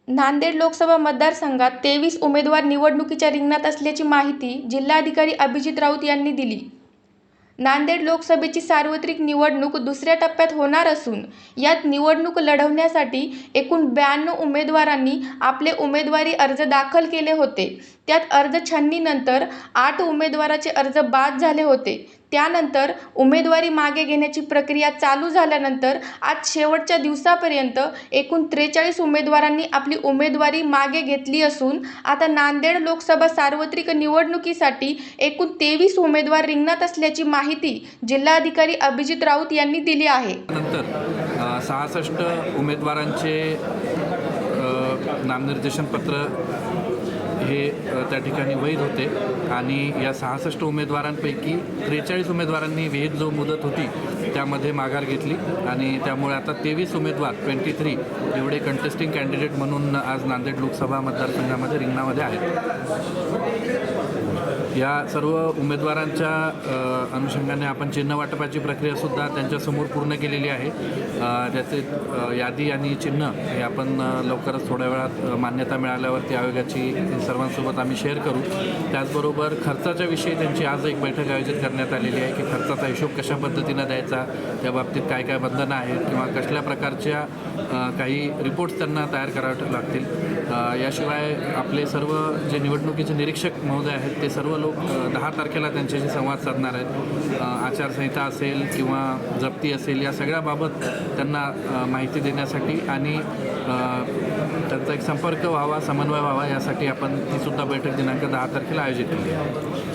नांदेड लोकसभा मतदारसंघात 23 उमेदवार निवडणुकीच्या रिंगणात असल्याची माहिती जिल्हाधिकारी अभिजित राऊत यांनी दिली. नांदेड लोकसभेची सार्वत्रिक निवडणूक दुसऱ्या टप्प्यात होणार असून यात निवडणूक लढवण्यासाठी एकूण 92 उमेदवारांनी आपले उमेदवारी अर्ज दाखल केले होते. त्यात अर्ज छाननीनंतर 8 उमेदवारांचे अर्ज बाद झाले होते. त्यानंतर उमेदवारी मागे घेण्याची प्रक्रिया चालू झाल्यानंतर आज शेवटच्या दिवसापर्यंत एकूण 43 उमेदवारांनी आपली उमेदवारी मागे घेतली असून आता नांदेड लोकसभा सार्वत्रिक निवडणुकीसाठी एकूण 23 उमेदवार रिंगणात असल्याची माहिती जिल्हाधिकारी अभिजित राऊत यांनी दिली आहे. नंतर 66 उमेदवारांचे नामनिर्देशन पत्र हे त्या ठिकाणी वैध होते आणि या 66 उमेदवारांपैकी 43 उमेदवारांनी विहित जो मुदत होती त्यामध्ये माघार घेतली आणि त्यामुळे आता 23 उमेदवार 23 एवढे कंटेस्टिंग कॅन्डिडेट म्हणून आज नांदेड लोकसभा मतदारसंघामध्ये रिंगणामध्ये आहेत. या सर्व उमेदवारांच्या अनुषंगाने आपण चिन्ह वाटपाची प्रक्रियासुद्धा त्यांच्यासमोर पूर्ण केलेली आहे. त्याचे यादी आणि चिन्ह हे आपण लवकरच थोड्या वेळात मान्यता मिळाल्यावरती आयोगाची सर्वांसोबत आम्ही शेअर करू. त्याचबरोबर खर्चाच्या विषयी त्यांची आज एक बैठक आयोजित करण्यात आलेली आहे की खर्चाचा हिशोब कशा पद्धतीनं द्यायचा, त्या बाबतीत काय काय बंधनं आहेत किंवा कसल्या प्रकारच्या काही रिपोर्ट्स त्यांना तयार करावे लागतील. याशिवाय आपले सर्व जे निवडणुकीचे निरीक्षक महोदय आहेत ते सर्व लोक 10 तारखेला त्यांच्याशी संवाद साधणार आहेत. आचारसंहिता असेल किंवा जप्ती असेल या सगळ्याबाबत त्यांना माहिती देण्यासाठी आणि त्यांचा एक संपर्क व्हावा, समन्वय व्हावा यासाठी आपण तीसुद्धा बैठक दिनांक 10 तारखेला आयोजित केली आहे.